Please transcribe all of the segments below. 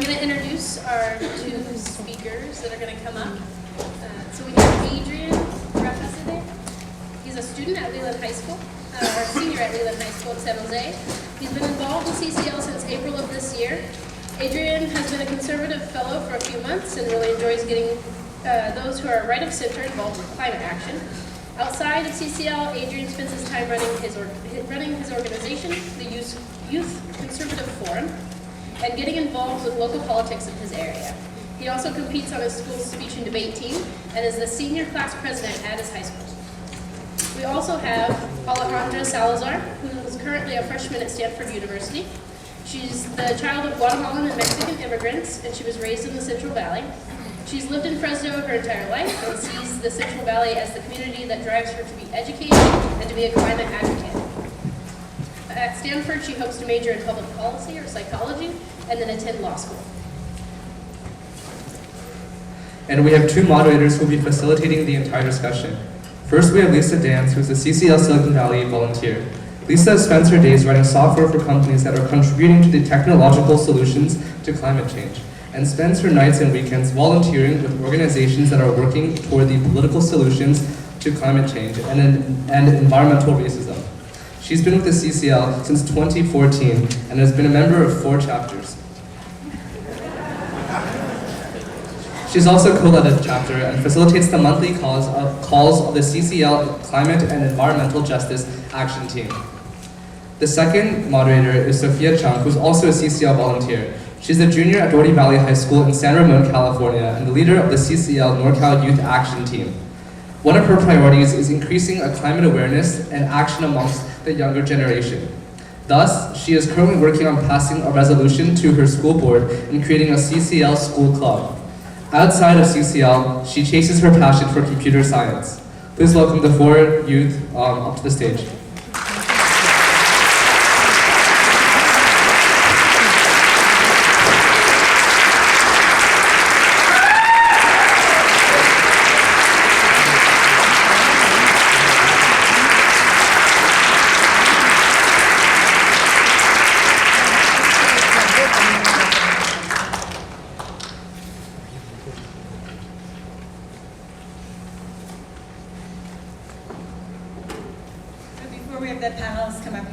going to introduce our two speakers that are going to come up. So we have Adrian Rapacide. He's a student at Leland High School, or senior at Leland High School in San Jose. He's been involved with CCL since April of this year. Adrian has been a conservative fellow for a few months and really enjoys getting those who are right of center involved with climate action. Outside of CCL, Adrian spends his time running his organization, the Youth Conservative Forum, and getting involved with local politics in his area. He also competes on his school's speech and debate team and is the senior class president at his high school. We also have Alejandra Salazar, who is currently a freshman at Stanford University. She's the child of Guatemalan and Mexican immigrants, and she was raised in the Central Valley. She's lived in Fresno her entire life and sees the Central Valley as the community that drives her to be educated and to be a climate advocate. At Stanford, she hopes to major in public policy or psychology and then attend law school. And we have two moderators who will be facilitating the entire discussion. First, we have Lisa Dance, who is a CCL Silicon Valley volunteer. Lisa spends her days writing software for companies that are contributing to the technological solutions to climate change, and spends her nights and weekends volunteering with organizations that are working toward the political solutions to climate change and environmental racism. She's been with the CCL since 2014 and has been a member of 4 chapters. She's also co-led a chapter and facilitates the monthly calls of the CCL Climate and Environmental Justice Action Team. The second moderator is Sophia Chung, who's also a CCL volunteer. She's a junior at Doherty Valley High School in San Ramon, California, and the leader of the CCL NorCal Youth Action Team. One of her priorities is increasing a climate awareness and action amongst the younger generation. Thus, she is currently working on passing a resolution to her school board and creating a CCL school club. Outside of CCL, she chases her passion for computer science. Please welcome the 4 youth up to the stage.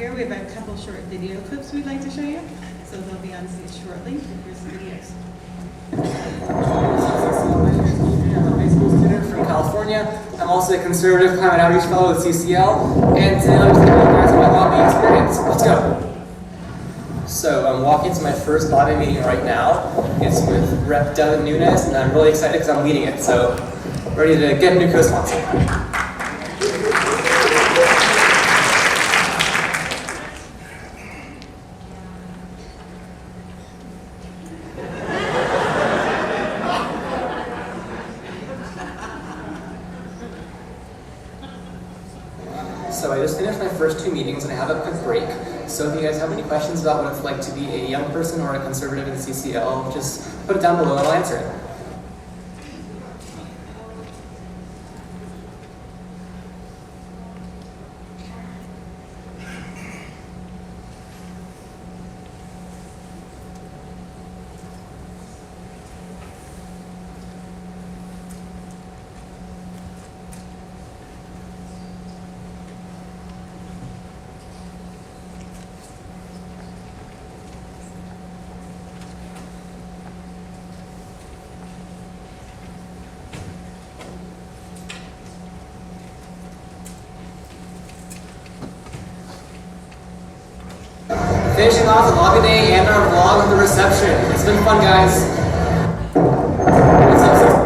We have a couple short video clips we'd like to show you. So they'll be on stage shortly. Here's the videos. I'm a high school student from California. I'm also a conservative climate outreach fellow with CCL. And today I'll just tell you guys about lobbying experience. Let's go. So I'm walking to my first lobby meeting right now. It's with Rep. Devin Nunes, and I'm really excited because I'm leading it. So ready to get a new co-sponsor. So I just finished my first 2 meetings and I have a quick break. So if you guys have any questions about what it's like to be a young person or a conservative in CCL, just put it down below and I'll answer it. Finishing off the lobby day and our vlog of the reception. It's been fun, guys. What's up, sir?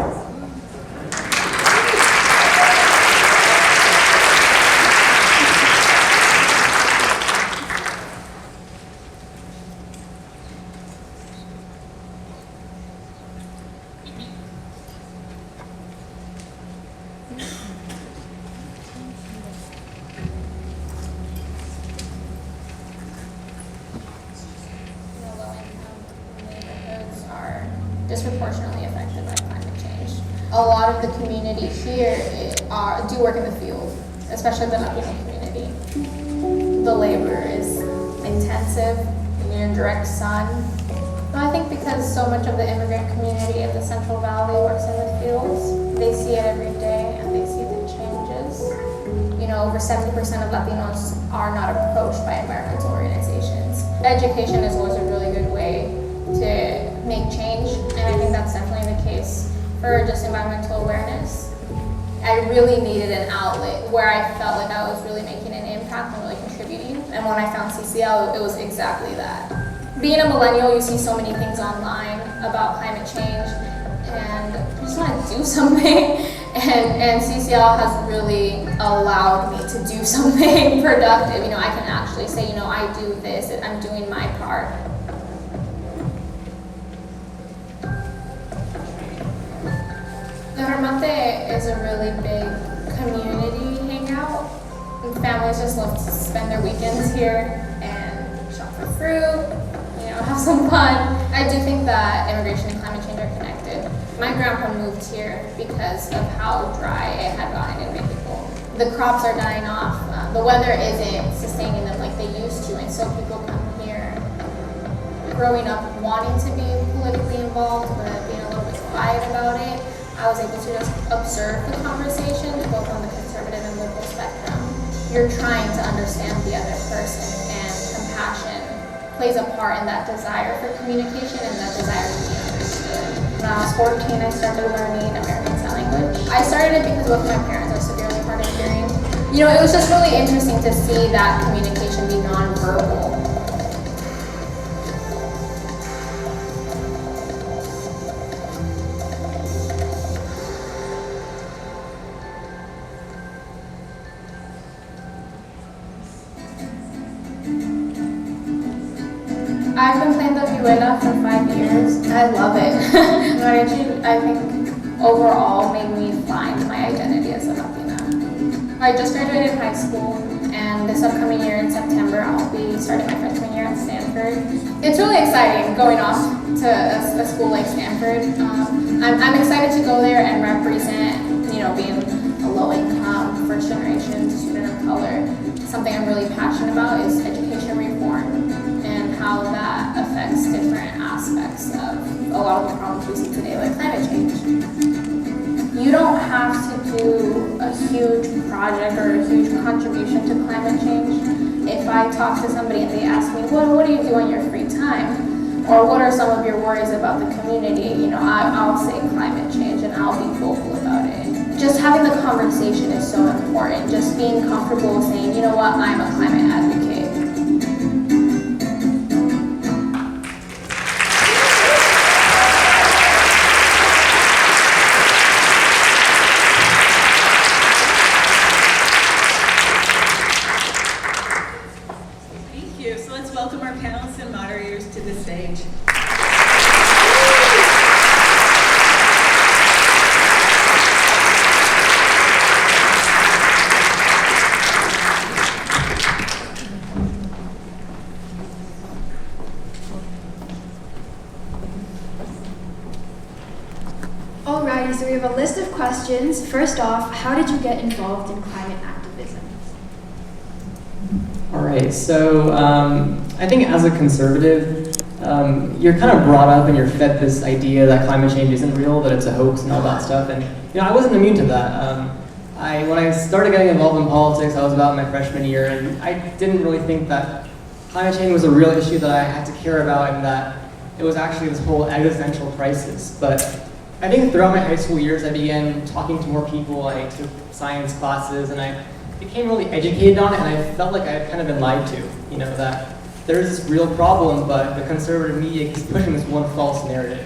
Disproportionately affected by climate change. A lot of the community here do work in the field, especially the Latino community. The labor is intensive, and you're in direct sun. But I think because because so much of the immigrant community of the Central Valley works in the fields. They see it every day and they see the changes. You know, over 70% of Latinos are not approached by environmental organizations. Education is always a really good way to make change, and I think that's definitely the case for just environmental awareness. I really needed an outlet where I felt like I was really making an impact and really contributing, and when I found CCL, it was exactly that. Being a millennial, you see so many things online about climate change, and you just want to do something. And CCL has really allowed me to do something productive. You know, I can actually say, you know, I do this, and I'm doing my part. The Hermante is a really big community hangout. And families just love to spend their weekends here and shop for fruit, you know, have some fun. I do think that immigration and climate change are connected. My grandpa moved here because of how dry it had gotten in Mexico. The crops are dying off. The weather isn't sustaining them like they used to, and so people come here growing up wanting to be politically involved, but being a little bit quiet about it. I was able to just observe the conversation, both on the conservative and liberal spectrum. You're trying to understand the other person, and compassion plays a part in that desire for communication and that desire to be understood. When I was 14, I started learning American Sign Language. I started it because both my parents are severely hard of hearing. You know, it was just really interesting to see that communication be nonverbal. I've been playing the vihuela for 5 years. I love it. Mariachi, I think, overall made me find my identity as a Latina. I just graduated high school, and this upcoming year in September, I'll be starting my freshman year at Stanford. It's really exciting going off to a school like Stanford. I'm excited to go there and represent, you know, being a low-income, first-generation student of color. Something I'm really passionate about is education reform, how that affects different aspects of a lot of the problems we see today, like climate change. You don't have to do a huge project or a huge contribution to climate change. If I talk to somebody and they ask me, what do you do on your free time? Or what are some of your worries about the community? You know, I'll say climate change and I'll be vocal about it. Just having the conversation is so important. Just being comfortable saying, you know what, I'm a climate advocate. Welcome our panelists and moderators to the stage. Alrighty, so we have a list of questions. First off, how did you get involved in climate activism? All right, so I think as a conservative, you're kind of brought up and you're fed this idea that climate change isn't real, that it's a hoax and all that stuff. And you know, I wasn't immune to that. When I started getting involved in politics, I was about my freshman year, and I didn't really think that climate change was a real issue that I had to care about, and that it was actually this whole existential crisis. But I think throughout my high school years, I began talking to more people. I took science classes, and I became really educated on it, and I felt like I had kind of been lied to. You know, that there's this real problem, but the conservative media keeps pushing this one false narrative.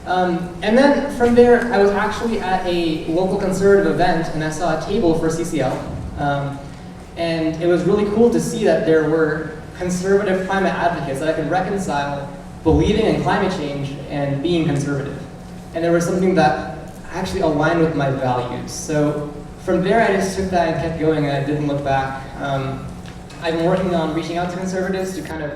And then from there, I was actually at a local conservative event, and I saw a table for CCL. And it was really cool to see that there were conservative climate advocates that I could reconcile believing in climate change and being conservative. And there was something that actually aligned with my values. So from there, I just took that and kept going, and I didn't look back. I've been working on reaching out to conservatives to kind of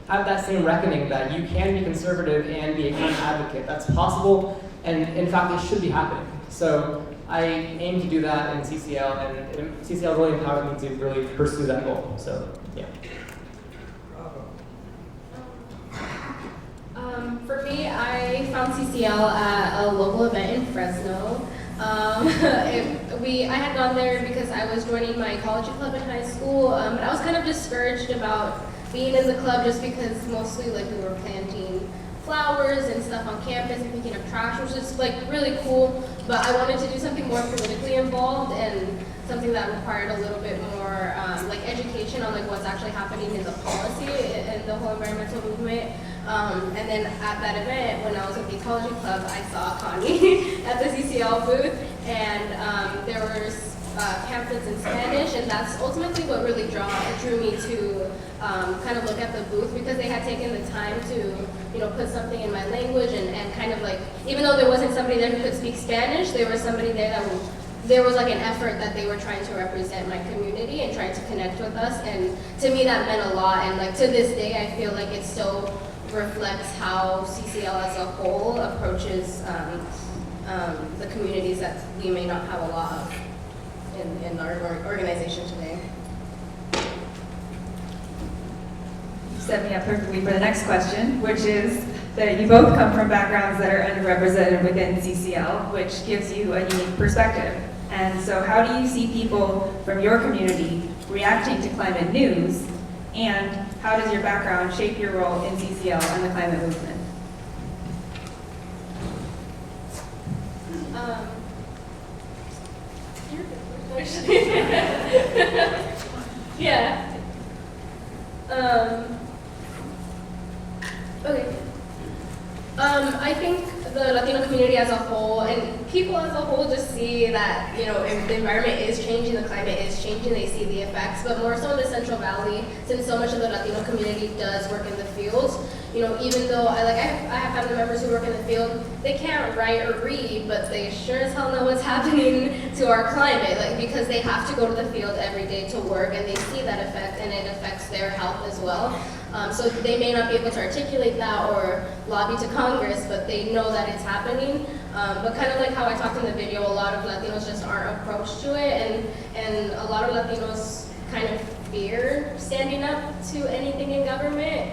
have that same reckoning that you can be conservative and be a climate advocate. That's possible, and in fact, it should be happening. So I aim to do that in CCL, and CCL really empowered me to really pursue that goal. So, yeah. For me, found CCL at a local event in Fresno. I had gone there because I was joining my ecology club in high school, but I was kind of discouraged about being in the club just because mostly like we were planting flowers and stuff on campus and picking up trash, which is like really cool, but I wanted to do something more politically involved and something that required a little bit more like education on like what's actually happening in the policy and the whole environmental movement. And then at that event, when I was at the ecology club, I saw Connie at the CCL booth, and there were pamphlets in Spanish, and that's ultimately what really drew me to kind of look at the booth, because they had taken the time to, put something in my language and kind of like, even though there wasn't somebody there who could speak Spanish, there was somebody there there was like an effort that they were trying to represent my community and trying to connect with us, and to me that meant a lot, and like to this day I feel like it still reflects how CCL as a whole approaches the communities that we may not have a lot of in our organization today. You set me up perfectly for the next question, which is that you both come from backgrounds that are underrepresented within CCL, which gives you a unique perspective. And so how do you see people from your community reacting to climate news, and how does your background shape your role in CCL and the climate movement? Yeah. Okay. I think the Latino community as a whole, and people as a whole, just see that, if the environment is changing, the climate is changing, they see the effects, but more so in the Central Valley, since so much of the Latino community does work in the fields, even though I have family members who work in the field, they can't write or read, but they sure as hell know what's happening to our climate, because they have to go to the field every day to work, and they see that effect, and it affects their health as well. So they may not be able to articulate that or lobby to Congress, but they know that it's happening. But kind of like how I talked in the video, a lot of Latinos just aren't approached to it, and a lot of Latinos kind of fear standing up to anything in government,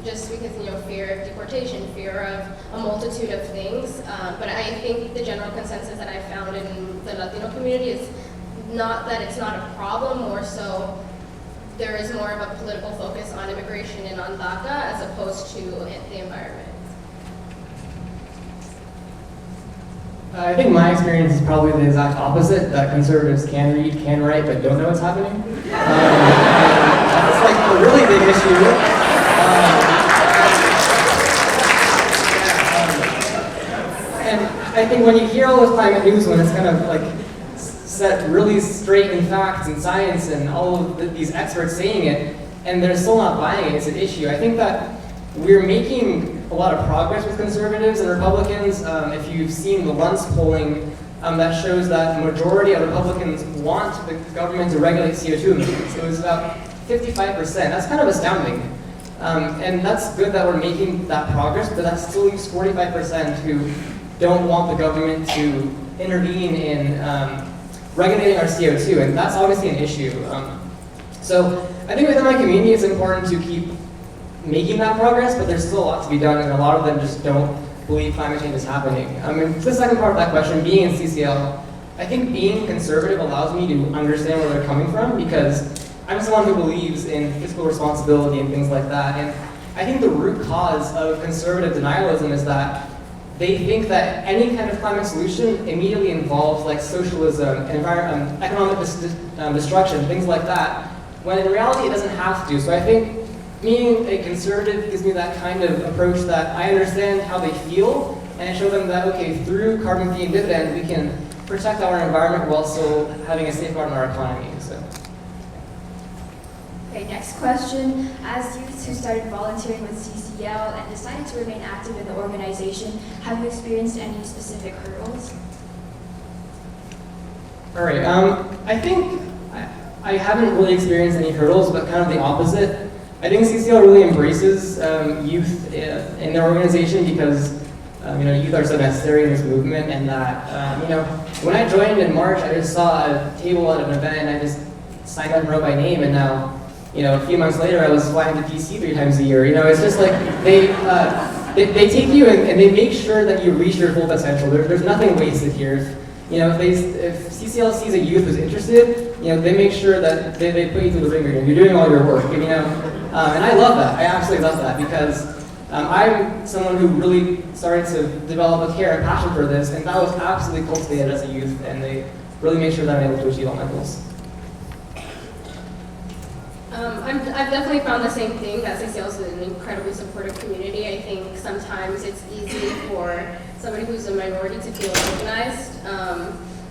just because, fear of deportation, fear of a multitude of things. But I think the general consensus that I found in the Latino community is not that it's not a problem, more so there is more of a political focus on immigration and on DACA as opposed to the environment. I think my experience is probably the exact opposite, that conservatives can read, can write, but don't know what's happening. That's like a really big issue. And I think when you hear all this climate news, when it's kind of like set really straight in facts and science and all of these experts saying it, and they're still not buying it, it's an issue. I think that we're making a lot of progress with conservatives and Republicans. If you've seen the Luntz polling, that shows that the majority of Republicans want the government to regulate CO2 emissions. It was about 55%. That's kind of astounding. And that's good that we're making that progress, but that still leaves 45% who don't want the government to intervene in regulating our CO2, and that's obviously an issue. So I think within my community it's important to keep making that progress, but there's still a lot to be done, and a lot of them just don't believe climate change is happening. To the second part of that question, being in CCL, I think being conservative allows me to understand where they're coming from, because I'm someone who believes in fiscal responsibility and things like that, and I think the root cause of conservative denialism is that they think that any kind of climate solution immediately involves like socialism, economic destruction, things like that, when in reality it doesn't have to. So I think being a conservative gives me that kind of approach that I understand how they feel, and I show them that, okay, through carbon fee and dividend, we can protect our environment while still having a safeguard in our economy. So. Okay, next question. As youth who started volunteering with CCL and decided to remain active in the organization, have you experienced any specific hurdles? All right, I think I haven't really experienced any hurdles, but kind of the opposite. I think CCL really embraces youth in their organization because youth are so necessary in this movement, and that when I joined in March, I just saw a table at an event, and I just signed up and wrote my name, and now a few months later, I was flying to DC 3 times a year. It's just like they take you and they make sure that you reach your full potential. There's nothing wasted here. If CCL sees a youth who's interested, they make sure that they put you through the ringer. You're doing all your work, and I love that. I absolutely love that because I'm someone who really started to develop a care and passion for this, and that was absolutely cultivated as a youth, and they really make sure that I'm able to achieve all my goals. I've definitely found the same thing, that CCL is an incredibly supportive community. I think sometimes it's easy for somebody who's a minority to feel recognized,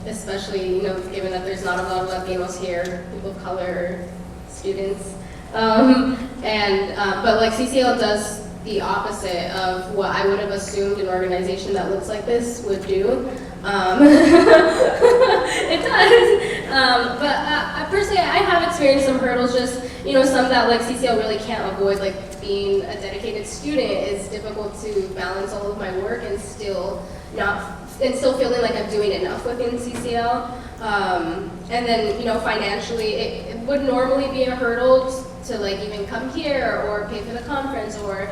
especially, given that there's not a lot of Latinos here, people of color, students. But like CCL does the opposite of what I would have assumed an organization that looks like this would do. It does. Personally, I have experienced some hurdles, just, some that like CCL really can't avoid, like being a dedicated student. It's difficult to balance all of my work and still feeling like I'm doing enough within CCL. And then, financially, it would normally be a hurdle to like even come here or pay for the conference or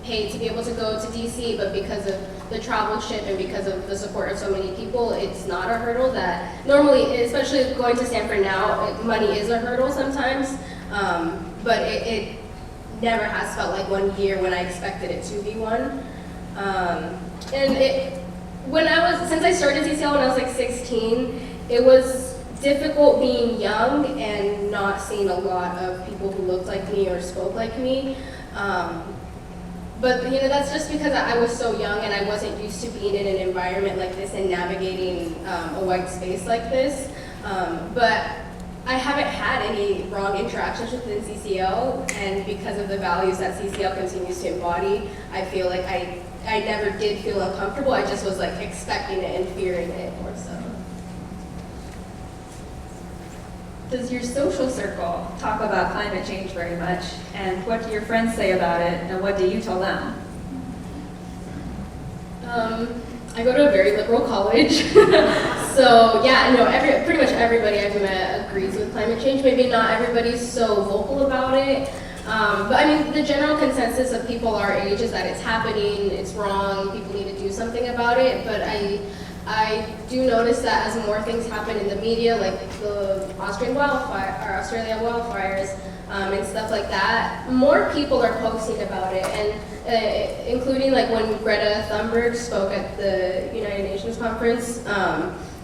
pay to be able to go to DC, but because of the travel ship and because of the support of so many people, it's not a hurdle that normally, especially going to Stanford now, money is a hurdle sometimes, but it never has felt like one year when I expected it to be one. Since I started CCL when I was like 16, it was difficult being young and not seeing a lot of people who looked like me or spoke like me. But that's just because I was so young and I wasn't used to being in an environment like this and navigating a white space like this. But I haven't had any wrong interactions within CCL, and because of the values that CCL continues to embody, I feel like I never did feel uncomfortable. I just was like expecting it and fearing it more so. Does your social circle talk about climate change very much? And what do your friends say about it? And what do you tell them? I go to a very liberal college. So yeah, pretty much everybody I've met agrees with climate change. Maybe not everybody's so vocal about it. But I mean, the general consensus of people our age is that it's happening, it's wrong, people need to do something about it. But I do notice that as more things happen in the media, like the Australia wildfires, and stuff like that, more people are posting about it, and including like when Greta Thunberg spoke at the United Nations conference,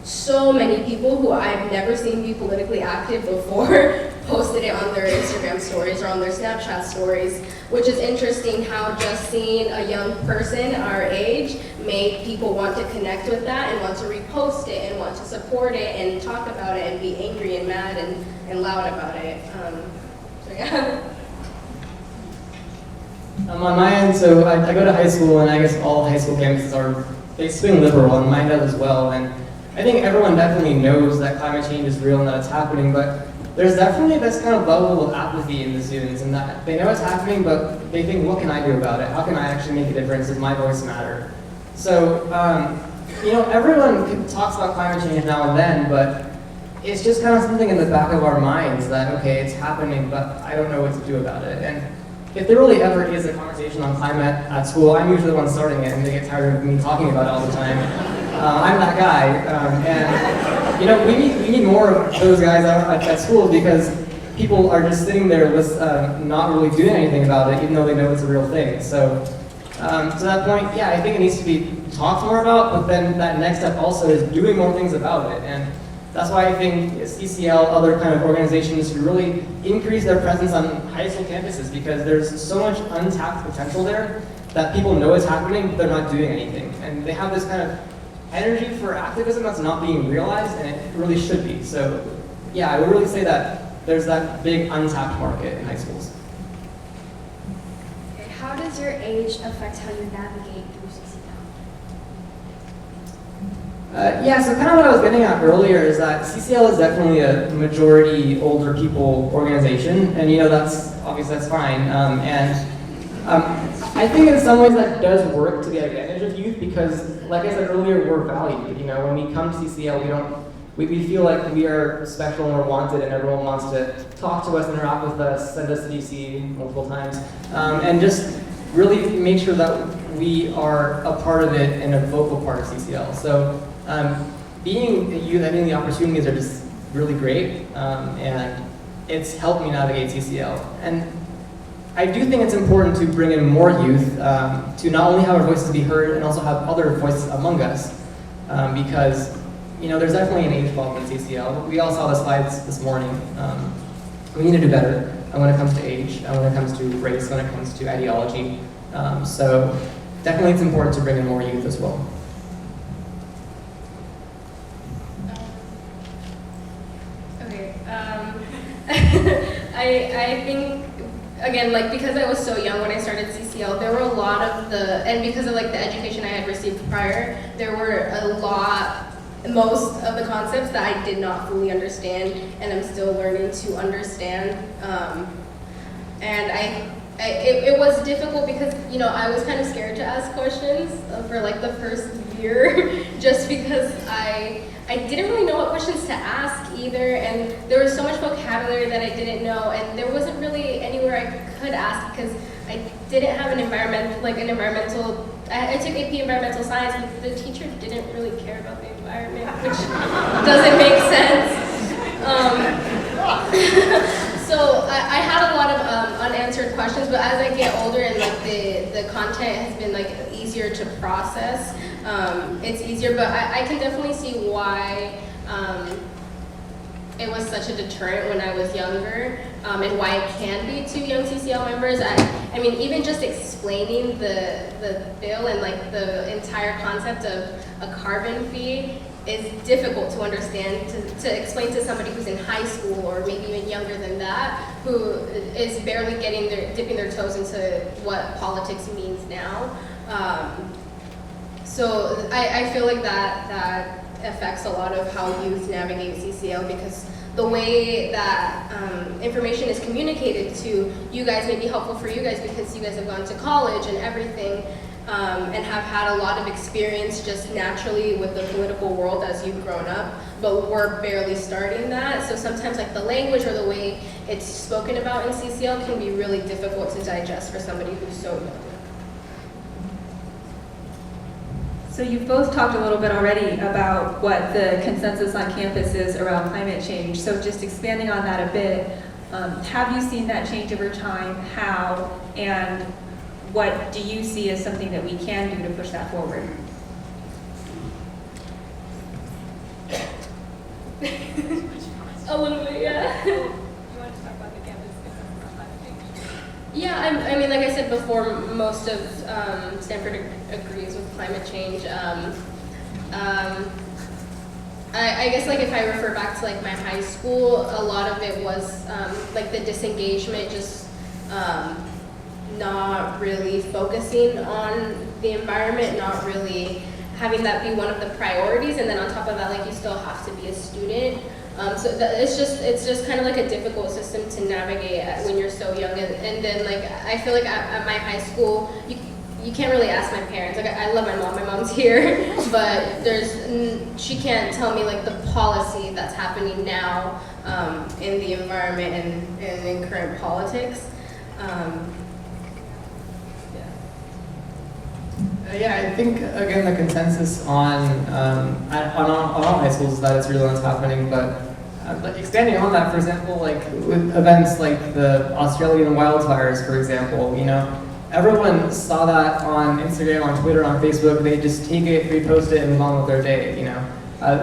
so many people who I've never seen be politically active before posted it on their Instagram stories or on their Snapchat stories, which is interesting how just seeing a young person our age made people want to connect with that and want to repost it and want to support it and talk about it and be angry and mad and loud about it. So yeah. On my end, so I go to high school, and I guess all high school campuses they swing liberal, and mine does as well. And I think everyone definitely knows that climate change is real and that it's happening, but there's definitely this kind of level of apathy in the students, and that they know it's happening, but they think, what can I do about it? How can I actually make a difference? Does my voice matter? So, everyone talks about climate change now and then, but it's just kind of something in the back of our minds that, okay, it's happening, but I don't know what to do about it. And if there really ever is a conversation on climate at school, I'm usually the one starting it, and they get tired of me talking about it all the time. I'm that guy, and we need more of those guys at school, because people are just sitting there with not really doing anything about it, even though they know it's a real thing. So to that point, yeah, I think it needs to be talked more about, but then that next step also is doing more things about it. And that's why I think CCL, other kind of organizations should really increase their presence on high school campuses, because there's so much untapped potential there that people know is happening, but they're not doing anything. And they have this kind of energy for activism that's not being realized, and it really should be. So yeah, I would really say that there's that big untapped market in high schools. Okay, how does your age affect how you navigate through CCL? Yeah, so kind of what I was getting at earlier is that CCL is definitely a majority older people organization, and that's fine. I think in some ways that does work to the advantage of youth, because, like I said earlier, we're valued. When we come to CCL, we feel like we are special and we're wanted, and everyone wants to talk to us, interact with us, send us to DC multiple times, and just really make sure that we are a part of it and a vocal part of CCL. So being a youth, I think the opportunities are just really great, and it's helped me navigate CCL. And I do think it's important to bring in more youth to not only have our voices be heard and also have other voices among us, because there's definitely an age problem in CCL. We all saw the slides this morning. We need to do better when it comes to age, when it comes to race, when it comes to ideology. So definitely it's important to bring in more youth as well. Okay. I think, again, like, because I was so young when I started CCL, there were a lot of and because of like the education I had received prior, there were most of the concepts that I did not fully understand, and I'm still learning to understand. And it was difficult because, I was kind of scared to ask questions for like the first year, just because I didn't really know what questions to ask either, and there was so much vocabulary that I didn't know, and there wasn't really anywhere I could ask because I didn't have an environmental, I took AP Environmental Science, but the teacher didn't really care about the environment, which doesn't make sense. So I had a lot of unanswered questions, but as I get older and like the content has been like easier to process, it's easier, but I can definitely see why it was such a deterrent when I was younger, and why it can be to young CCL members. I mean, even just explaining the bill and like the entire concept of a carbon fee is difficult to understand, to explain to somebody who's in high school or maybe even younger than that, who is barely dipping their toes into what politics means now. So I feel like that affects a lot of how youth navigate CCL, because the way that information is communicated to you guys may be helpful for you guys because you guys have gone to college and everything, and have had a lot of experience just naturally with the political world as you've grown up, but we're barely starting that. So sometimes like the language or the way it's spoken about in CCL can be really difficult to digest for somebody who's so young. So you've both talked a little bit already about what the consensus on campus is around climate change. So just expanding on that a bit, have you seen that change over time? How? And what do you see as something that we can do to push that forward? A little bit, yeah. You want to talk about the campus consensus on climate change? Yeah, I mean, like I said before, most of Stanford agrees with climate change. I guess like if I refer back to like my high school, a lot of it was like the disengagement, just not really focusing on the environment, not really having that be one of the priorities, and then on top of that, like you still have to be a student. So it's just kind of like a difficult system to navigate when you're so young, and then like I feel like at my high school, you can't really ask my parents. Like I love my mom's here, but she can't tell me like the policy that's happening now in the environment and in current politics. Yeah, I think again the consensus on all high schools is that it's real and it's happening. But like expanding on that, for example, like with events like the Australian wildfires, for example, everyone saw that on Instagram, on Twitter, on Facebook. They just take it, repost it, and move on with their day.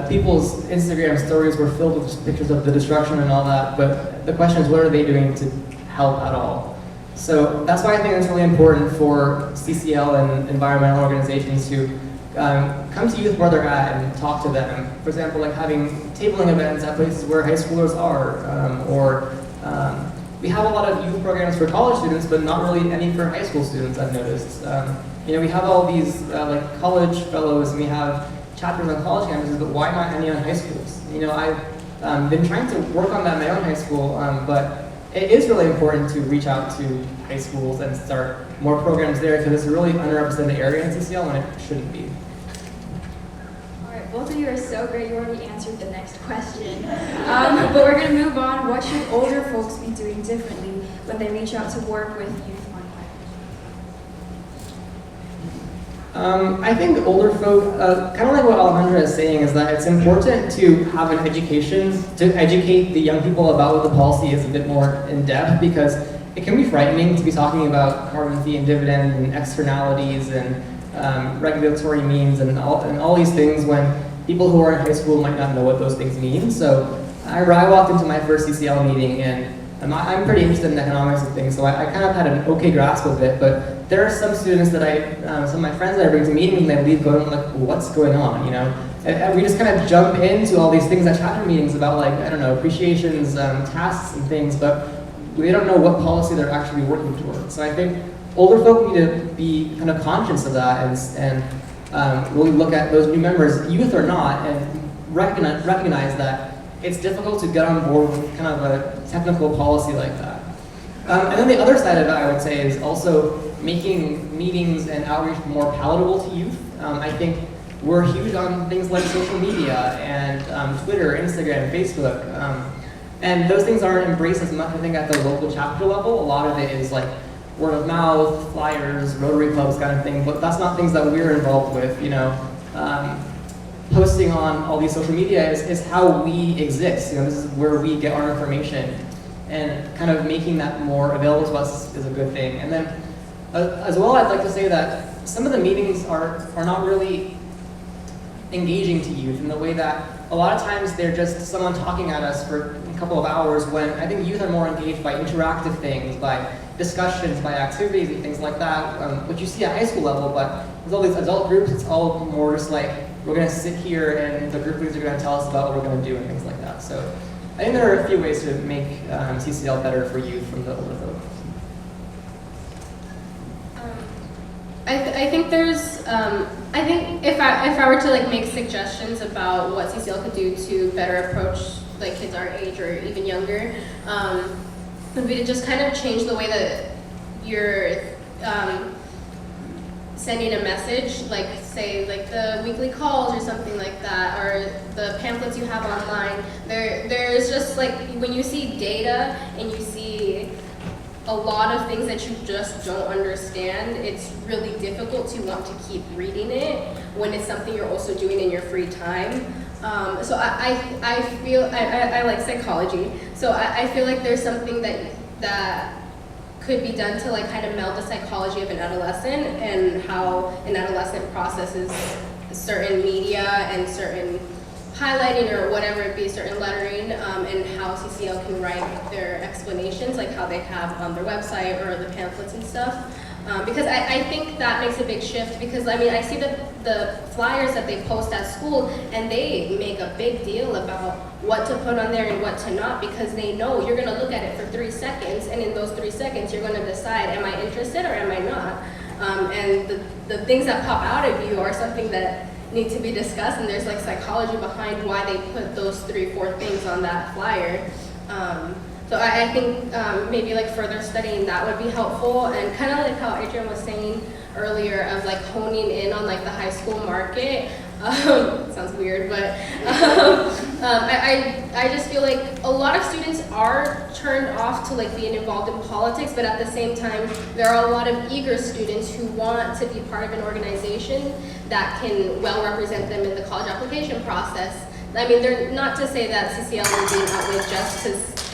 People's Instagram stories were filled with pictures of the destruction and all that. But the question is, what are they doing to help at all? So that's why I think it's really important for CCL and environmental organizations to come to youth where they're at and talk to them. For example, like having tabling events at places where high schoolers are, or we have a lot of youth programs for college students, but not really any for high school students, I've noticed. We have all these like college fellows, and we have chapters on college campuses, but why not any on high schools? I've been trying to work on that in my own high school, but it is really important to reach out to high schools and start more programs there, because it's a really underrepresented area in CCL and it shouldn't be. All right, both of you are so great. You already answered the next question. But we're going to move on. What should older folks be doing differently when they reach out to work with youth on climate change? I think older folk, kind of like what Alejandra is saying, is that it's important to have an education, to educate the young people about what the policy is a bit more in depth, because it can be frightening to be talking about carbon fee and dividend and externalities and regulatory means and all these things when people who are in high school might not know what those things mean. So I walked into my first CCL meeting, and I'm pretty interested in economics and things, so I kind of had an okay grasp of it, but there are some students that some of my friends that I bring to meetings and they leave going like, what's going on, you know? And we just kind of jump into all these things at chapter meetings about like, I don't know, appreciations, tasks and things, but they don't know what policy they're actually working towards. So I think older folk need to be kind of conscious of that and really look at those new members, youth or not, and recognize that it's difficult to get on board with kind of a technical policy like that. And then the other side of it, I would say, is also making meetings and outreach more palatable to youth. I think we're huge on things like social media and Twitter, Instagram, Facebook. And those things aren't embraced as much, I think, at the local chapter level. A lot of it is like word of mouth, flyers, Rotary clubs kind of thing, but that's not things that we're involved with, you know. Posting on all these social media is how we exist. You know, this is where we get our information, and kind of making that more available to us is a good thing. And then, as well, I'd like to say that some of the meetings are not really engaging to youth in the way that a lot of times they're just someone talking at us for a couple of hours, when I think youth are more engaged by interactive things, by discussions, by activities and things like that, which you see at high school level, but with all these adult groups, it's all more just like, we're going to sit here and the group leaders are going to tell us about what we're going to do and things like that. So I think there are a few ways to make CCL better for youth from the older folks. I think there's, I think if I were to like make suggestions about what CCL could do to better approach like kids our age or even younger, would be to just kind of change the way that you're sending a message, like say like the weekly calls or something like that, or the pamphlets you have online. There's just like, when you see data and you see a lot of things that you just don't understand, it's really difficult to want to keep reading it when it's something you're also doing in your free time. So I feel, I like psychology, so I feel like there's something that could be done to like kind of meld the psychology of an adolescent and how an adolescent processes certain media and certain highlighting or whatever it be, certain lettering, and how CCL can write their explanations, like how they have on their website or the pamphlets and stuff. Because I think that makes a big shift, because I mean, I see the flyers that they post at school, and they make a big deal about what to put on there and what to not, because they know you're gonna look at it for 3 seconds, and in those 3 seconds, you're gonna decide, am I interested or am I not? And the things that pop out of you are something that need to be discussed, and there's like psychology behind why they put those 3-4 things on that flyer. So I think maybe like further studying that would be helpful, and kind of like how Adrian was saying earlier of like honing in on like the high school market. Sounds weird, but I just feel like a lot of students are turned off to like being involved in politics, but at the same time, there are a lot of eager students who want to be part of an organization that can well represent them in the college application process. I mean, they're not to say that CCL is being outlawed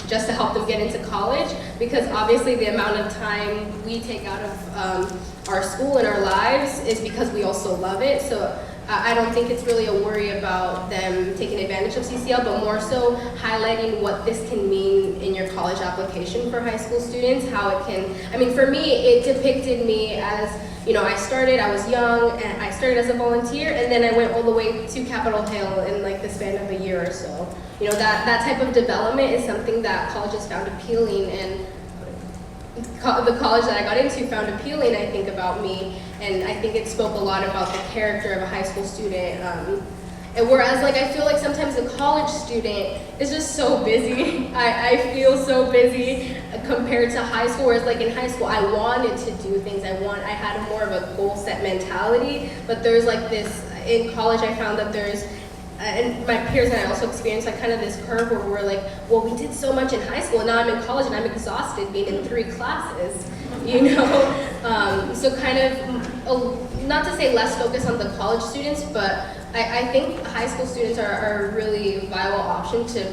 just to help them get into college, because obviously the amount of time we take out of our school and our lives is because we also love it. So I don't think it's really a worry about them taking advantage of CCL, but more so highlighting what this can mean in your college application for high school students, how it can, I mean, for me, it depicted me as, you know, I was young, and I started as a volunteer, and then I went all the way to Capitol Hill in like the span of a year or so. You know, that type of development is something that colleges found appealing, and the college that I got into found appealing, I think, about me, and I think it spoke a lot about the character of a high school student. And whereas, like, I feel like sometimes a college student is just so busy. I feel so busy compared to high school, whereas like in high school, I wanted to do things. I had more of a goal set mentality, but there's like this, in college I found that there's, and my peers and I also experienced like kind of this curve where we're like, well, we did so much in high school, and now I'm in college and I'm exhausted being in 3 classes. you know? So kind of, not to say less focus on the college students, but I think high school students are a really viable option to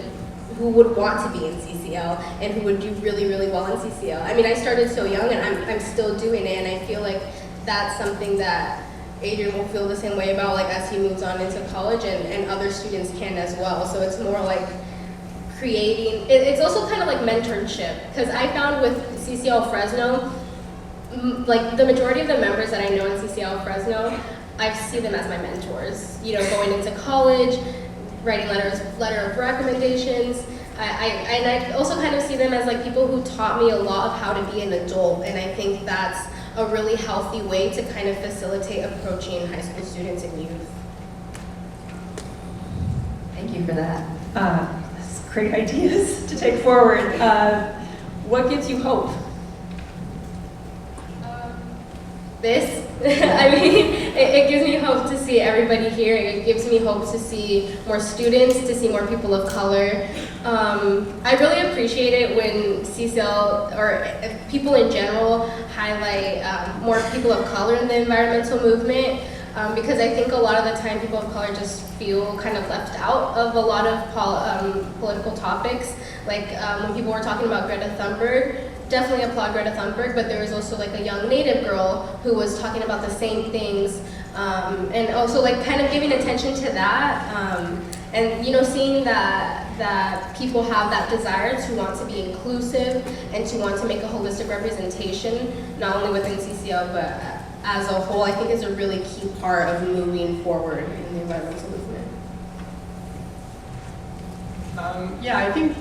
who would want to be in CCL and who would do really, really well in CCL. I mean, I started so young and I'm still doing it, and I feel like that's something that Adrian will feel the same way about, like as he moves on into college, and other students can as well. So it's more like creating, it's also kind of like mentorship, because I found with CCL Fresno, like the majority of the members that I know in CCL Fresno, I see them as my mentors. You know, going into college, writing letter of recommendations. And I also kind of see them as like people who taught me a lot of how to be an adult, and I think that's a really healthy way to kind of facilitate approaching high school students and youth. Thank you for that. That's great ideas to take forward. What gives you hope? This, I mean, it gives me hope to see everybody here. It gives me hope to see more students, to see more people of color. I really appreciate it when CCL, or people in general, highlight more people of color in the environmental movement, because I think a lot of the time people of color just feel kind of left out of a lot of political topics. Like when people were talking about Greta Thunberg, definitely applaud Greta Thunberg, but there was also like a young Native girl who was talking about the same things, and also like kind of giving attention to that, and you know, seeing that people have that desire to want to be inclusive and to want to make a holistic representation, not only within CCL but as a whole, I think is a really key part of moving forward in the environmental movement. Yeah, I think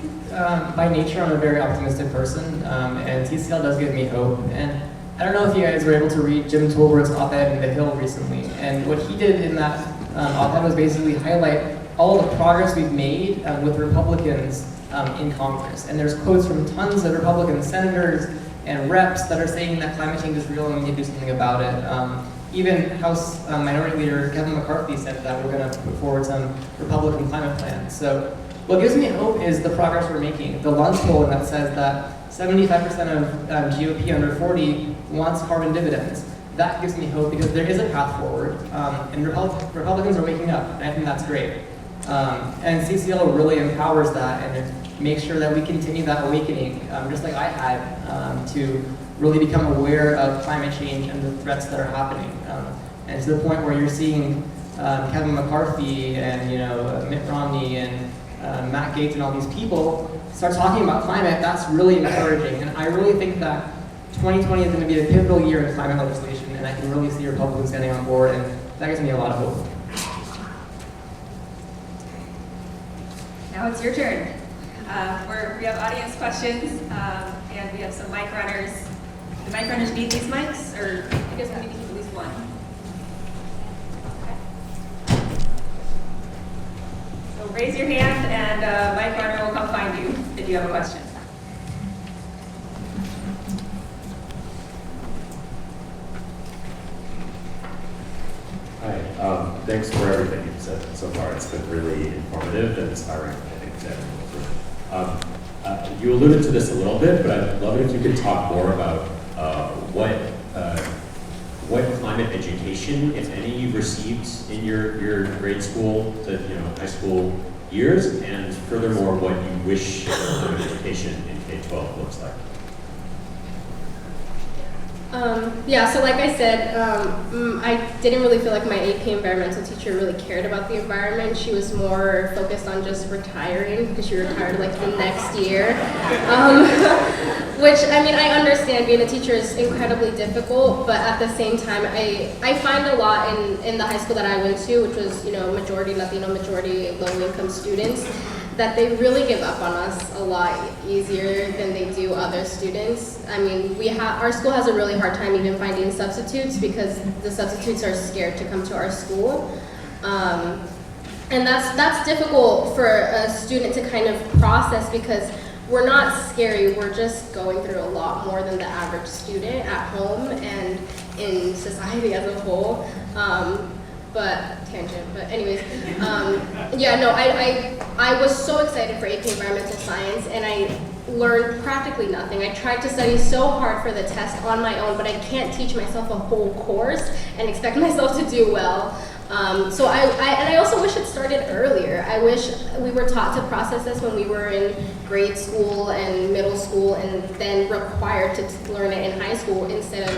by nature I'm a very optimistic person, and TCL does give me hope. And I don't know if you guys were able to read Jim Tolbert's op-ed in The Hill recently, and what he did in that op-ed was basically highlight all the progress we've made with Republicans in Congress. And there's quotes from tons of Republican senators and reps that are saying that climate change is real and we need to do something about it. Even House Minority Leader Kevin McCarthy said that we're going to put forward some Republican climate plans. So what gives me hope is the progress we're making. The Lunch poll that says that 75% of GOP under 40 wants carbon dividends. That gives me hope because there is a path forward, and Republicans are waking up, and I think that's great. And CCL really empowers that and makes sure that we continue that awakening, just like I had, to really become aware of climate change and the threats that are happening. And to the point where you're seeing Kevin McCarthy and Mitt Romney and Matt Gaetz and all these people start talking about climate, that's really encouraging. And I really think that 2020 is going to be a pivotal year in climate legislation, and I can really see Republicans getting on board, and that gives me a lot of hope. Now it's your turn. We have audience questions, and we have some mic runners. Do mic runners need these mics, or you guys need to keep at least one? So raise your hand, and a mic runner will come find you if you have a question. Hi, thanks for everything you've said so far. It's been really informative and inspiring, I think, to everyone. You alluded to this a little bit, but I'd love it if you could talk more about what climate education, if any, you've received in your grade school to high school years, and furthermore, what you wish climate education in K-12 looks like. Yeah, so like I said, I didn't really feel like my AP environmental teacher really cared about the environment. She was more focused on just retiring, because she retired like the next year. Which, I mean, I understand being a teacher is incredibly difficult, but at the same time, I find a lot in the high school that I went to, which was, majority Latino, majority low-income students, that they really give up on us a lot easier than they do other students. I mean, our school has a really hard time even finding substitutes because the substitutes are scared to come to our school. And that's difficult for a student to kind of process because we're not scary, we're just going through a lot more than the average student at home and in society as a whole. But tangent, but anyways, yeah, no, I was so excited for AP Environmental Science, and learned practically nothing. I tried to study so hard for the test on my own, but I can't teach myself a whole course and expect myself to do well. So I also wish it started earlier. I wish we were taught to process this when we were in grade school and middle school, and then required to learn it in high school instead of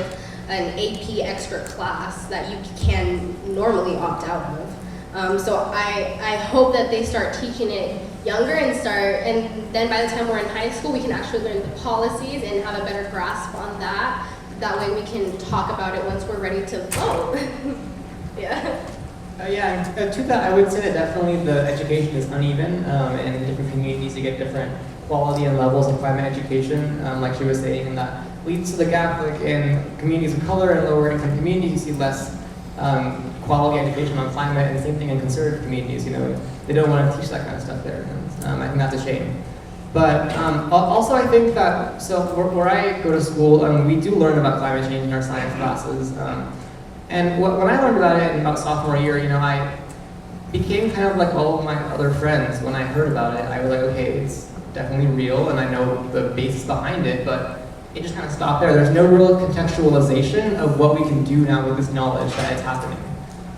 an AP extra class that you can normally opt out of. So I hope that they start teaching it younger and then by the time we're in high school, we can actually learn the policies and have a better grasp on that. That way we can talk about it once we're ready to vote. Yeah. To that, I would say that definitely the education is uneven, and in different communities you get different quality and levels of climate education, like she was saying, and that leads to the gap. Like in communities of color and lower income communities, you see less quality education on climate, and same thing in conservative communities. You know, they don't want to teach that kind of stuff there, and I think that's a shame. But also I think that, so where I go to school, we do learn about climate change in our science classes. And when I learned about it in about sophomore year, you know, I became kind of like all of my other friends. When I heard about it, I was like, okay, it's definitely real, and I know the basis behind it, but it just kind of stopped there. There's no real contextualization of what we can do now with this knowledge that it's happening.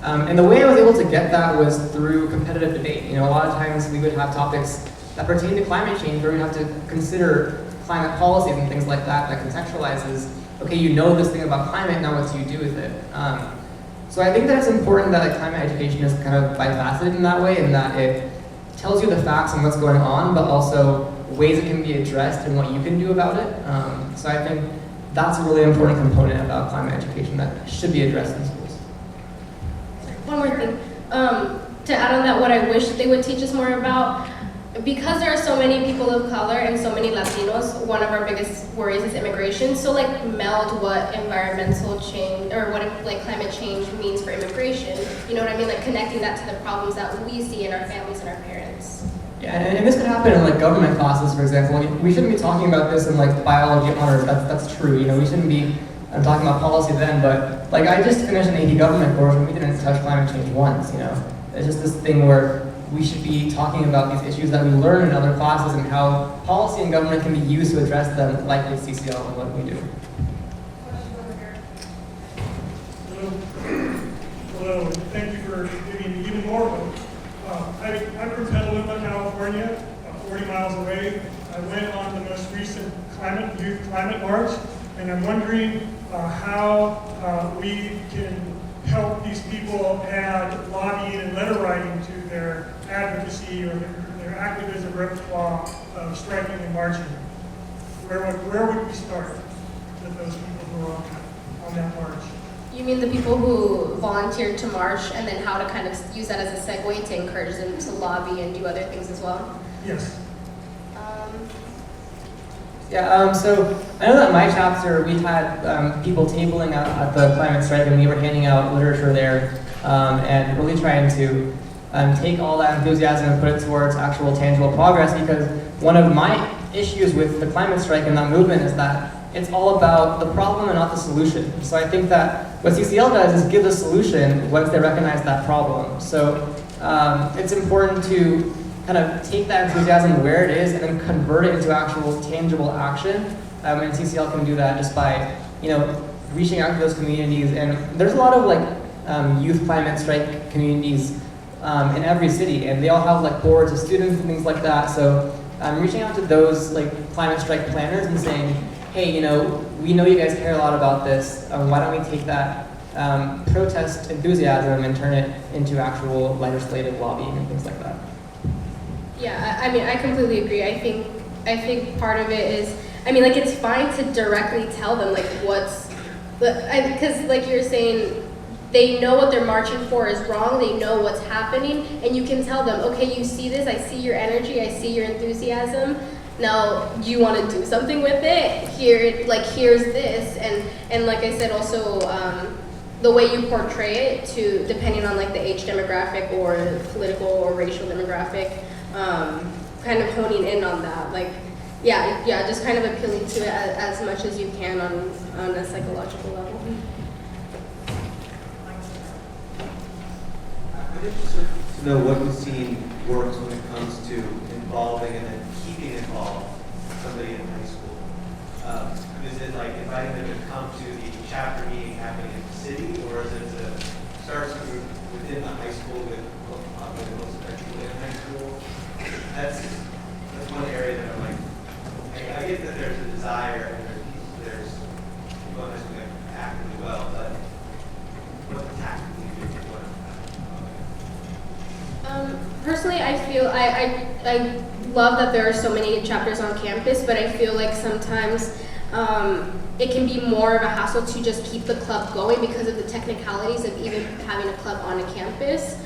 And the way I was able to get that was through competitive debate. You know, a lot of times we would have topics that pertain to climate change where we'd have to consider climate policies and things like that that contextualizes, okay, you know this thing about climate, now what do you do with it? So I think that it's important that climate education is kind of bifaceted in that way, and that it tells you the facts and what's going on, but also ways it can be addressed and what you can do about it. So I think that's a really important component about climate education that should be addressed in schools. One more thing, to add on that, what I wish they would teach us more about, because there are so many people of color and so many Latinos, one of our biggest worries is immigration. So like meld what environmental change or what like climate change means for immigration. You know what I mean? Like connecting that to the problems that we see in our families and our parents. Yeah, and this could happen in like government classes, for example. We shouldn't be talking about this in like biology honors. That's true. You know, we shouldn't be talking about policy then. But like I just finished an AP government course and we didn't touch climate change once. You know, it's just this thing where we should be talking about these issues that we learn in other classes and how policy and government can be used to address them, like with CCL and what we do. Hello, thank you for giving me even more hope. I'm from Petaluma, California, 40 miles away. I went on the most recent youth climate march, and I'm wondering how we can help these people add lobbying and letter writing to their advocacy or their activism repertoire of striking and marching. Where would we start with those people who are on that march? You mean the people who volunteered to march, and then how to kind of use that as a segue to encourage them to lobby and do other things as well? Yes. So I know that in my chapter we had people tabling at the climate strike, and we were handing out literature there and really trying to take all that enthusiasm and put it towards actual tangible progress, because one of my issues with the climate strike and that movement is that it's all about the problem and not the solution. So I think that what CCL does is give the solution once they recognize that problem. So it's important to kind of take that enthusiasm where it is and then convert it into actual tangible action. And CCL can do that just by, you know, reaching out to those communities. And there's a lot of like youth climate strike communities in every city, and they all have like boards of students and things like that. So reaching out to those like climate strike planners and saying, hey, you know, we know you guys care a lot about this. Why don't we take that protest enthusiasm and turn it into actual legislative lobbying and things like that? Yeah, I mean, I completely agree. I think part of it is, I mean, like, it's fine to directly tell them, like, because like you're saying, they know what they're marching for is wrong, they know what's happening, and you can tell them, okay, you see this, I see your energy, I see your enthusiasm, now do you want to do something with it? Here's this, and like I said, also, the way you portray it to, depending on like the age demographic or political or racial demographic, kind of honing in on that, like, yeah, just kind of appealing to it as much as you can on a psychological level. I'm interested to know what you've seen works when it comes to involving and then keeping involved somebody in high school? Is it like inviting them to come to the chapter meeting happening in the city, or is it to start something within the high school with most of their people in high school? That's one area that I'm like, I get that there's a desire and there's people in high school that act really well, but what tactically do you want to Personally, I feel I love that there are so many chapters on campus, but I feel like sometimes it can be more of a hassle to just keep the club going because of the technicalities of even having a club on a campus.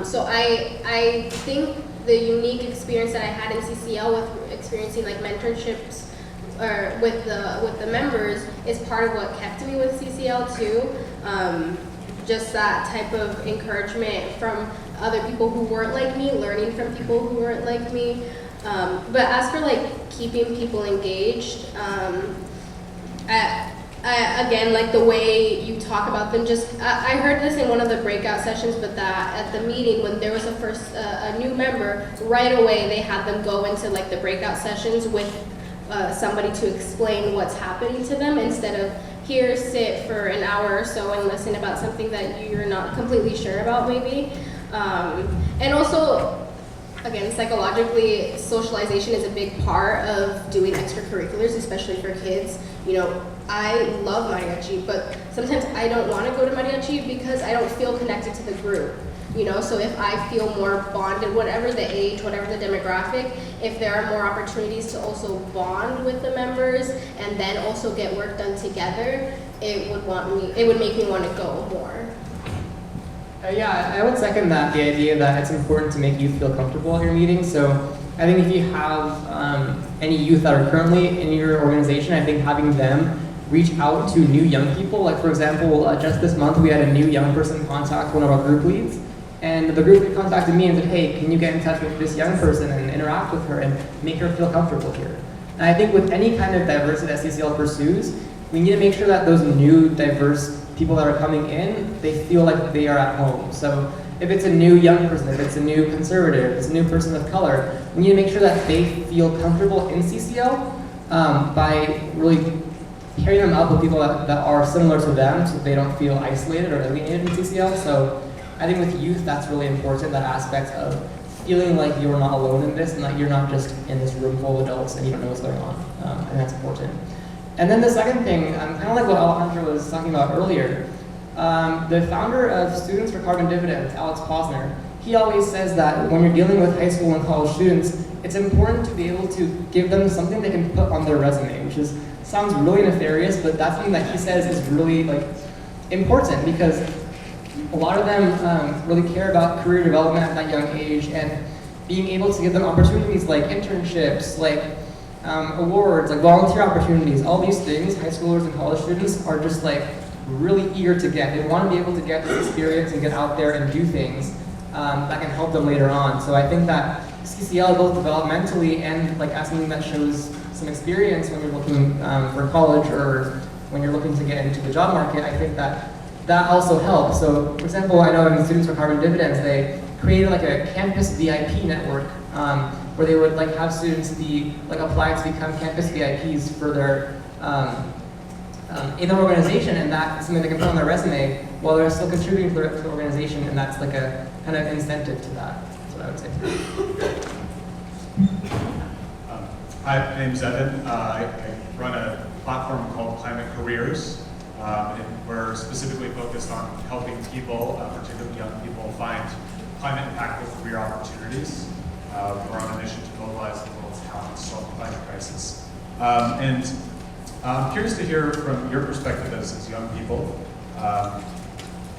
So I think the unique experience that I had in CCL with experiencing like mentorships or with the members is part of what kept me with CCL too. Just that type of encouragement from other people who weren't like me, learning from people who weren't like me. But as for like keeping people engaged, again, like the way you talk about them, I heard this in one of the breakout sessions, but that at the meeting when there was a new member, right away they had them go into like the breakout sessions with somebody to explain what's happening to them instead of here, sit for an hour or so and listen about something that you're not completely sure about maybe. And also, again, psychologically, socialization is a big part of doing extracurriculars, especially for kids. You know, I love mariachi, but sometimes I don't want to go to mariachi because I don't feel connected to the group. You know, so if I feel more bonded, whatever the age, whatever the demographic, if there are more opportunities to also bond with the members and then also get work done together, it would make me want to go more. Yeah, I would second that, the idea that it's important to make youth feel comfortable at your meetings. So I think if you have any youth that are currently in your organization, I think having them reach out to new young people. Like for example, just this month we had a new young person contact one of our group leads. And the group lead contacted me and said, hey, can you get in touch with this young person and interact with her and make her feel comfortable here? And I think with any kind of diversity that CCL pursues, we need to make sure that those new diverse people that are coming in, they feel like they are at home. So if it's a new young person, if it's a new conservative, if it's a new person of color, we need to make sure that they feel comfortable in CCL by really pairing them up with people that are similar to them so they don't feel isolated or alienated in CCL. So I think with youth, that's really important, that aspect of feeling like you're not alone in this and that you're not just in this room full of adults and you don't know what's going on. And that's important. And then the second thing, kind of like what Alejandro was talking about earlier, the founder of Students for Carbon Dividends, Alex Posner, he always says that when you're dealing with high school and college students, it's important to be able to give them something they can put on their resume, which sounds really nefarious, but that's something that he says is really important because a lot of them really care about career development at that young age and being able to give them opportunities like internships, like awards, like volunteer opportunities, all these things, high schoolers and college students are just really eager to get. They want to be able to get this experience and get out there and do things that can help them later on. So I think that CCL, both developmentally and as something that shows some experience when you're looking for college or when you're looking to get into the job market, I think that also helps. So for example, I know in Students for Carbon Dividends, they created a campus VIP network where they would have students apply to become campus VIPs for their in their organization, and that's something they can put on their resume while they're still contributing to the organization, and that's a kind of incentive to that. That's what I would say. Hi, my name's Evan. I run a platform called Climate Careers, and we're specifically focused on helping people, particularly young people, find climate-impactful career opportunities. We're on a mission to mobilize the world's talent to solve the climate crisis. And I'm curious to hear from your perspective as young people,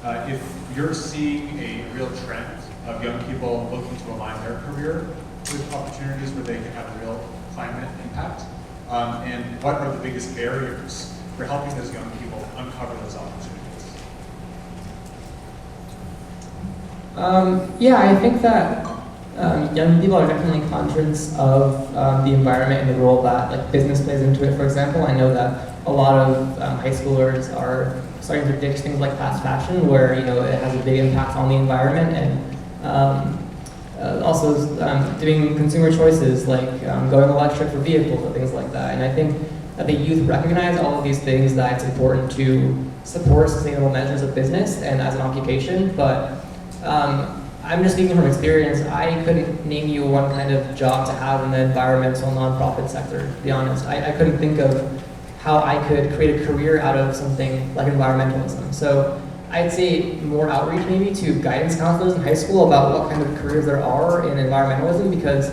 if you're seeing a real trend of young people looking to align their career with opportunities where they can have a real climate impact, and what are the biggest barriers for helping those young people uncover those opportunities? Yeah, I think that young people are definitely conscious of the environment and the role that business plays into it. For example, I know that a lot of high schoolers are starting to ditch things like fast fashion, where it has a big impact on the environment, and Also, doing consumer choices like going electric for vehicles and things like that. And I think that the youth recognize all of these things, that it's important to support sustainable measures of business and as an occupation. But I'm just speaking from experience. I couldn't name you one kind of job to have in the environmental nonprofit sector, to be honest. I couldn't think of how I could create a career out of something like environmentalism. So I'd say more outreach maybe to guidance counselors in high school about what kind of careers there are in environmentalism, because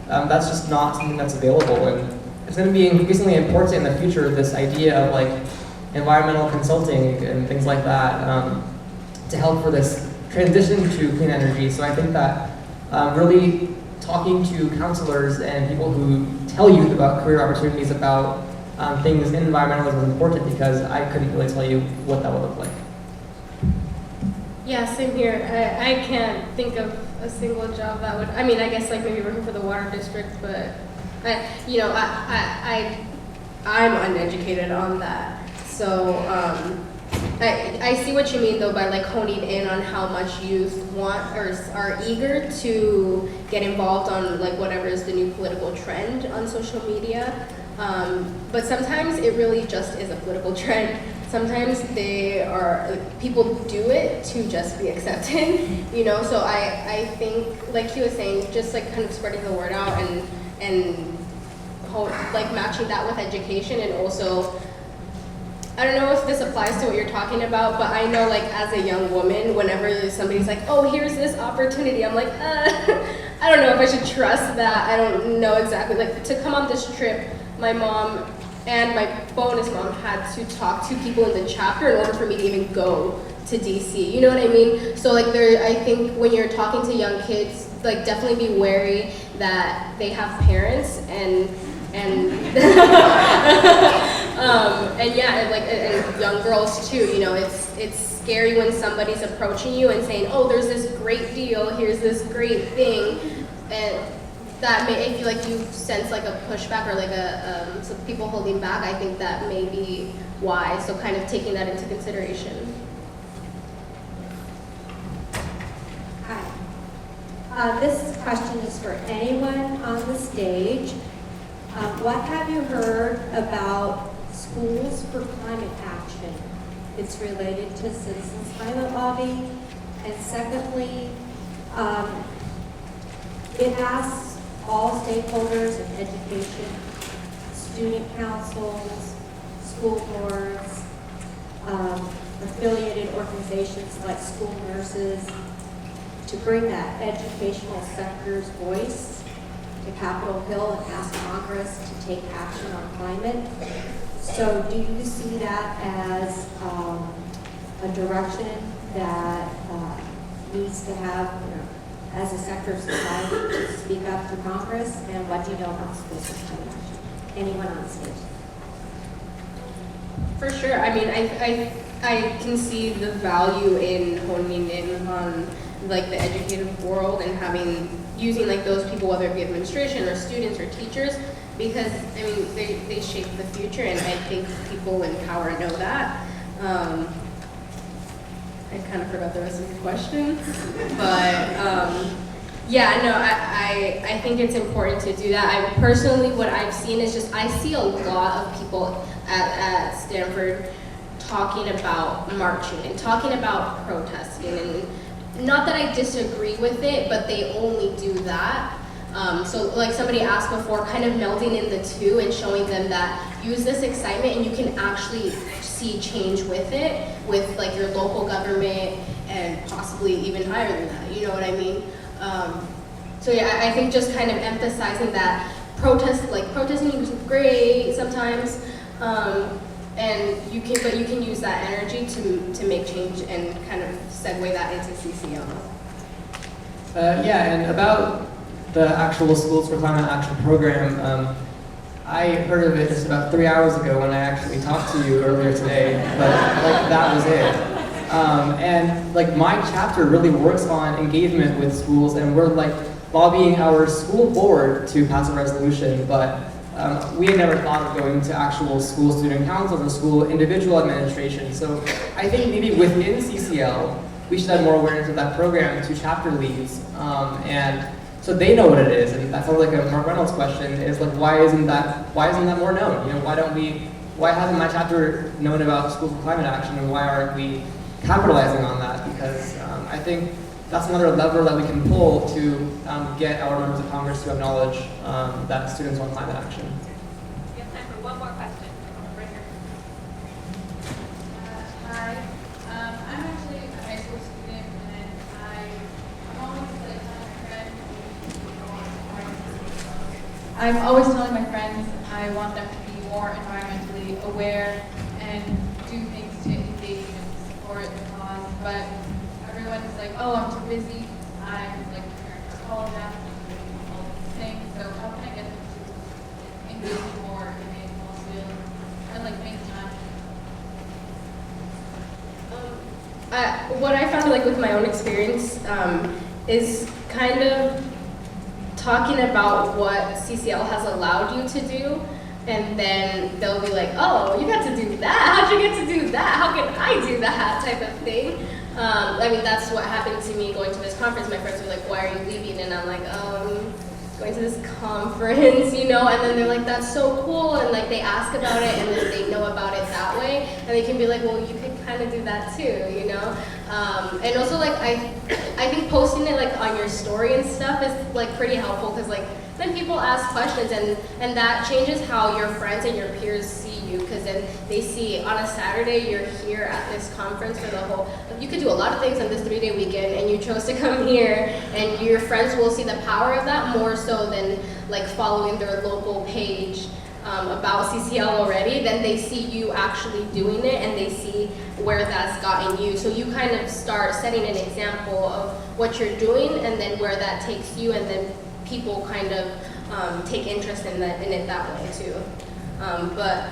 that's just not something that's available. And it's going to be increasingly important in the future, this idea of like environmental consulting and things like that to help for this transition to clean energy. So I think that really talking to counselors and people who tell youth about career opportunities, about things in environmentalism is important, because I couldn't really tell you what that would look like. Yeah, same here. I can't think of a single job that would, I mean, I guess like maybe working for the water district, but I'm uneducated on that. So I see what you mean though by like honing in on how much youth want or are eager to get involved on like whatever is the new political trend on social media. But sometimes it really just is a political trend. Sometimes people do it to just be accepted, you know? So I think, like he was saying, just like kind of spreading the word out and like matching that with education. And also, I don't know if this applies to what you're talking about, but I know like as a young woman, whenever somebody's like, oh, here's this opportunity, I'm like, I don't know if I should trust that. I don't know exactly. Like to come on this trip, my mom and my bonus mom had to talk to people in the chapter in order for me to even go to DC. You know what I mean? So like I think when you're talking to young kids, like definitely be wary that they have parents and and young girls too. You know, it's scary when somebody's approaching you and saying, oh, there's this great deal, here's this great thing, and that may, if you like you sense like a pushback or like some people holding back, I think that may be why. So kind of taking that into consideration. Hi. This question is for anyone on the stage. What have you heard about schools for climate action? It's related to Citizens Climate Lobby. And secondly, it asks all stakeholders in education, student councils, school boards, affiliated organizations like school nurses, to bring that educational sector's voice to Capitol Hill and ask Congress to take action on climate. So do you see that as a direction that needs to have, as a sector of society, to speak up to Congress? And what do you know about schools for climate action? Anyone on stage? For sure. I mean, I can see the value in honing in on like the educative world and using like those people, whether it be administration or students or teachers, because I mean they shape the future, and I think people in power know that. I kind of forgot the rest of the question, but yeah, no, I think it's important to do that. I personally, what I've seen is just, I see a lot of people at Stanford talking about marching and talking about protesting, and not that I disagree with it, but they only do that. So like somebody asked before, kind of melding in the two and showing them that use this excitement and you can actually see change with it, with like your local government and possibly even higher than that, you know what I mean? So yeah, I think just kind of emphasizing that protesting is great sometimes, and you can use that energy to make change and kind of segue that into CCL. Yeah, and about the actual Schools for Climate Action program, I heard of it just about 3 hours ago when I actually talked to you earlier today, but like that was it. And like my chapter really works on engagement with schools, and we're like lobbying our school board to pass a resolution, but we had never thought of going to actual school student councils or school individual administration. So I think maybe within CCL, we should have more awareness of that program to chapter leads, and so they know what it is. And that sounds like a Mark Reynolds question, is like, why isn't that more known? You know, why hasn't my chapter known about Schools for Climate Action, and why aren't we capitalizing on that? Because I think that's another lever that we can pull to get our members of Congress to acknowledge that students want climate action. We have time for one more question. Right here. Hi, I'm actually a high school student, and I'm always telling my friends I want them to be more environmentally aware and do things to engage and support the cause, but everyone's like, oh, I'm too busy, I'm like preparing for college after all these things, so how can I get them to engage more in it also, and like make time? What I found like with my own experience is kind of talking about what CCL has allowed you to do, and then they'll be like, oh, you got to do that? How'd you get to do that? How can I do that? Type of thing. I mean, that's what happened to me going to this conference. My friends were like, why are you leaving? And I'm like, going to this conference, you know, and then they're like, that's so cool, and like they ask about it, and then they know about it that way, and they can be like, well, you could kind of do that too, you know. And also like I think posting it like on your story and stuff is like pretty helpful, because like then people ask questions, and that changes how your friends and your peers see you, because then they see on a Saturday you're here at this conference for the whole, you could do a lot of things on this 3-day weekend, and you chose to come here, and your friends will see the power of that more so than like following their local page about CCL already. Then they see you actually doing it, and they see where that's gotten you. So you kind of start setting an example of what you're doing, and then where that takes you, and then people kind of take interest in it that way too. But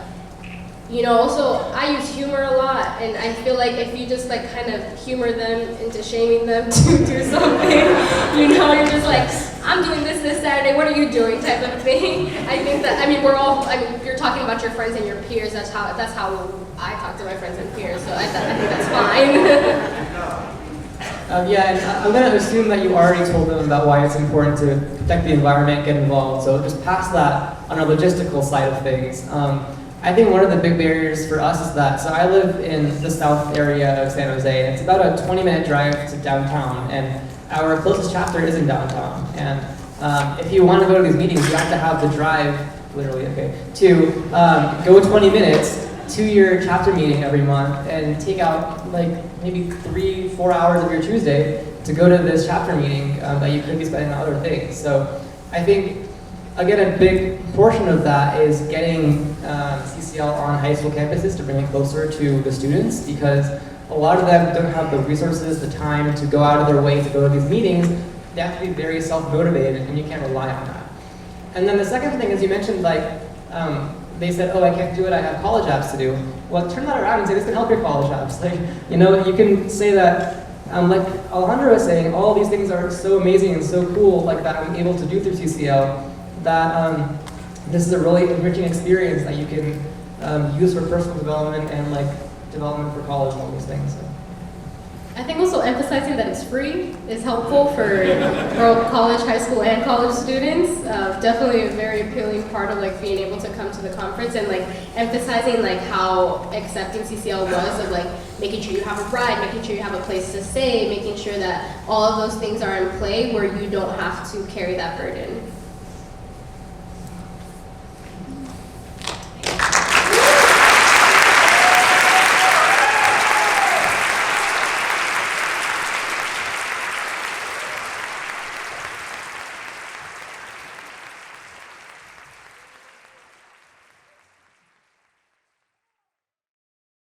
you know, also I use humor a lot, and I feel like if you just like kind of humor them into shaming them to do something, you know, you're just like, I'm doing this Saturday, what are you doing, type of thing. I think that, I mean, you're talking about your friends and your peers, that's how I talk to my friends and peers, so I think that's fine. Yeah, and I'm going to assume that you already told them about why it's important to protect the environment, get involved, so just past that on a logistical side of things. I think one of the big barriers for us is that, so I live in the south area of San Jose, and it's about a 20-minute drive to downtown, and our closest chapter is in downtown. And if you want to go to these meetings, you have to have the drive, literally, okay, to go 20 minutes to your chapter meeting every month and take out like maybe 3-4 hours of your Tuesday to go to this chapter meeting that you could be spending on other things. So I think, again, a big portion of that is getting CCL on high school campuses to bring it closer to the students, because a lot of them don't have the resources, the time to go out of their way to go to these meetings. They have to be very self-motivated, and you can't rely on that. And then the second thing is, you mentioned like, they said, oh, I can't do it, I have college apps to do. Well, turn that around and say, this can help your college apps. Like, you know, you can say that, like Alejandro was saying, all these things are so amazing and so cool, like that I'm able to do through CCL, that this is a really enriching experience that you can use for personal development and like development for college and all these things. So. I think also emphasizing that it's free is helpful for college, high school, and college students. Definitely a very appealing part of like being able to come to the conference, and like emphasizing like how accepting CCL was of like making sure you have a ride, making sure you have a place to stay, making sure that all of those things are in play where you don't have to carry that burden.